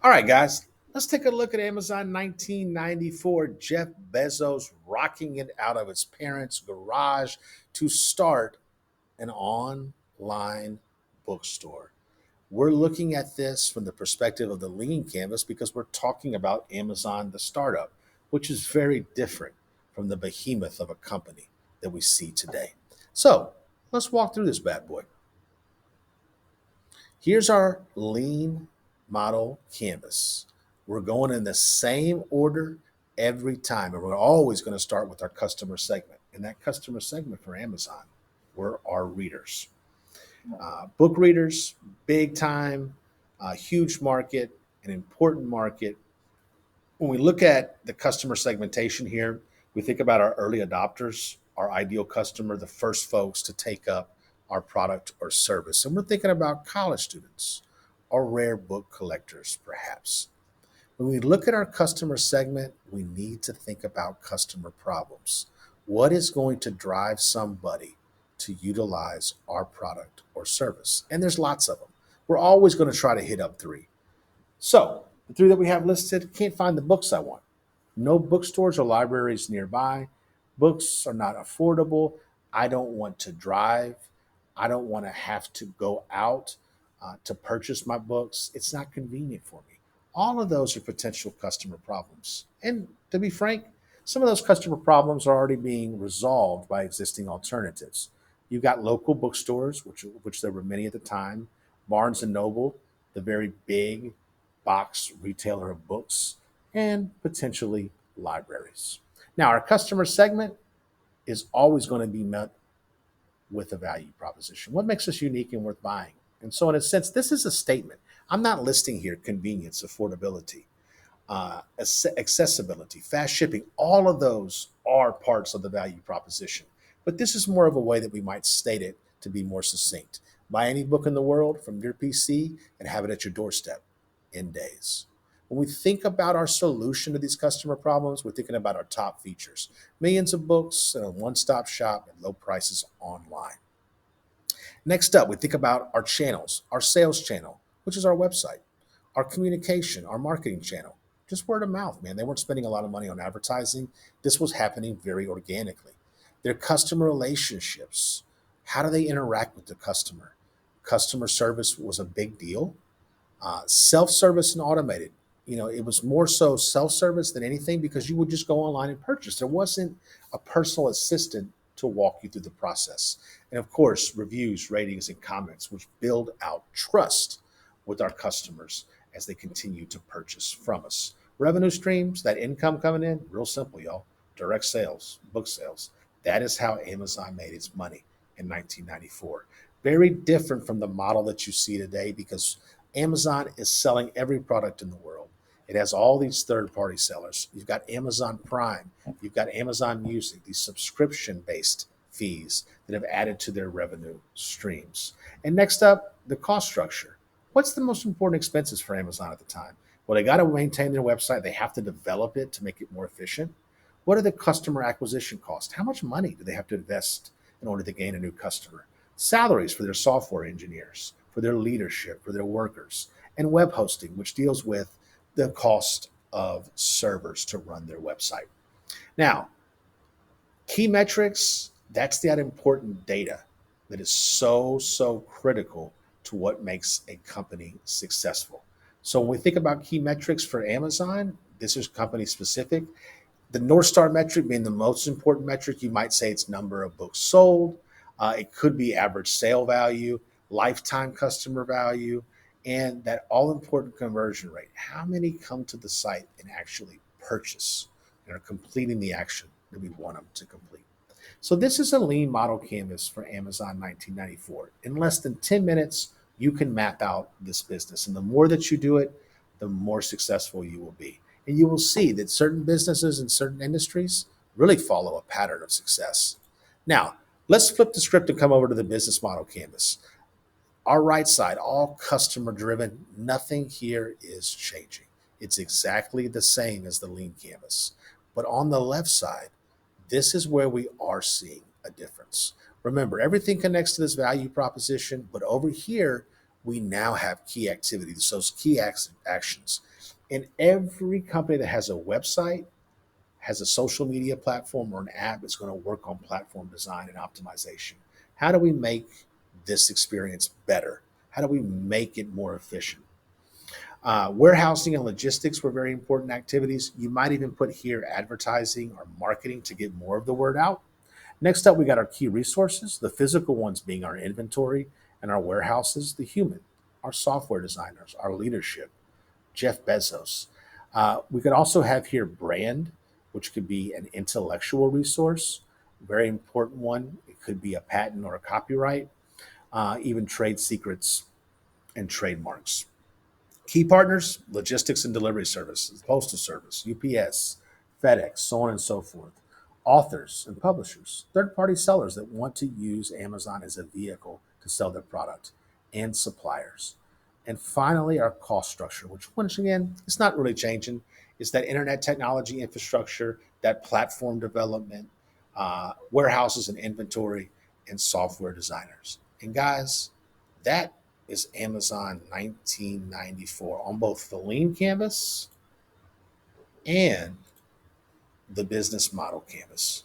All right, guys, let's take a look at Amazon 1994. Jeff Bezos rocking it out of his parents' garage to start an online bookstore. We're looking at this from the perspective of the lean canvas because we're talking about Amazon, the startup, which is very different from the behemoth of a company that we see today. So let's walk through this bad boy. Here's our lean model canvas. We're going in the same order every time, and we're always going to start with our customer segment. And that customer segment for Amazon were our readers. Book readers, big time, huge market, an important market. When we look at the customer segmentation here, we think about our early adopters, our ideal customer, the first folks to take up our product or service. And we're thinking about college students or rare book collectors, perhaps. When we look at our customer segment, we need to think about customer problems. What is going to drive somebody to utilize our product or service? And there's lots of them. We're always going to try to hit up three. So, the three that we have listed, can't find the books I want. No bookstores or libraries nearby. Books are not affordable. I don't want to drive. I don't want to have to go out to purchase my books. It's not convenient for me. All of those are potential customer problems. And to be frank, some of those customer problems are already being resolved by existing alternatives. You've got local bookstores, which there were many at the time, Barnes and Noble, the very big box retailer of books, and potentially libraries. Now, our customer segment is always going to be met with a value proposition. What makes us unique and worth buying? And so, in a sense, this is a statement. I'm not listing here convenience, affordability, accessibility, fast shipping. All of those are parts of the value proposition. But this is more of a way that we might state it to be more succinct. Buy any book in the world from your PC and have it at your doorstep in days. When we think about our solution to these customer problems, we're thinking about our top features: millions of books and a one stop shop at low prices online. Next up, we think about our channels, our sales channel, which is our website, our communication, our marketing channel. Just word of mouth, man. They weren't spending a lot of money on advertising. This was happening very organically. Their customer relationships. How do they interact with the customer? Customer service was a big deal. Self-service and automated. It was more so self-service than anything because you would just go online and purchase. There wasn't a personal assistant to walk you through the process. And of course, reviews, ratings, and comments, which build out trust with our customers as they continue to purchase from us. Revenue streams, that income coming in, real simple, y'all. Direct sales, book sales. That is how Amazon made its money in 1994. Very different from the model that you see today because Amazon is selling every product in the world. It has all these third party sellers. You've got Amazon Prime, you've got Amazon Music, these subscription based fees that have added to their revenue streams. And next up, the cost structure. What's the most important expenses for Amazon at the time? Well, they got to maintain their website, they have to develop it to make it more efficient. What are the customer acquisition costs? How much money do they have to invest in order to gain a new customer? Salaries for their software engineers, for their leadership, for their workers, and web hosting, which deals with the cost of servers to run their website. Now, key metrics, that's that important data that is so critical to what makes a company successful. So when we think about key metrics for Amazon, this is company specific. The North Star metric being the most important metric, you might say it's number of books sold. It could be average sale value, lifetime customer value, and that all important conversion rate. How many come to the site and actually purchase and are completing the action that we want them to complete? So, this is a lean model canvas for Amazon 1994. In less than 10 minutes, you can map out this business. And the more that you do it, the more successful you will be. And you will see that certain businesses and certain industries really follow a pattern of success. Now, let's flip the script and come over to the business model canvas. Our right side, all customer driven, nothing here is changing. It's exactly the same as the lean canvas. But on the left side, this is where we are seeing a difference. Remember, everything connects to this value proposition, but over here, we now have key activities, those key actions. And every company that has a website, has a social media platform, or an app that's going to work on platform design and optimization. How do we make this experience better? How do we make it more efficient? Warehousing and logistics were very important activities. You might even put here advertising or marketing to get more of the word out. Next up, we got our key resources, the physical ones being our inventory and our warehouses, the human, our software designers, our leadership, Jeff Bezos. We could also have here brand, which could be an intellectual resource, very important one. It could be a patent or a copyright, even trade secrets and trademarks. Key partners, logistics and delivery services, postal service, UPS, FedEx, so on and so forth. Authors and publishers, third party sellers that want to use Amazon as a vehicle to sell their product, and suppliers. And finally, our cost structure, which once again, it's not really changing. It's that internet technology infrastructure, that platform development, warehouses and inventory, and software designers. And guys, that is Amazon 1994 on both the lean canvas and the business model canvas.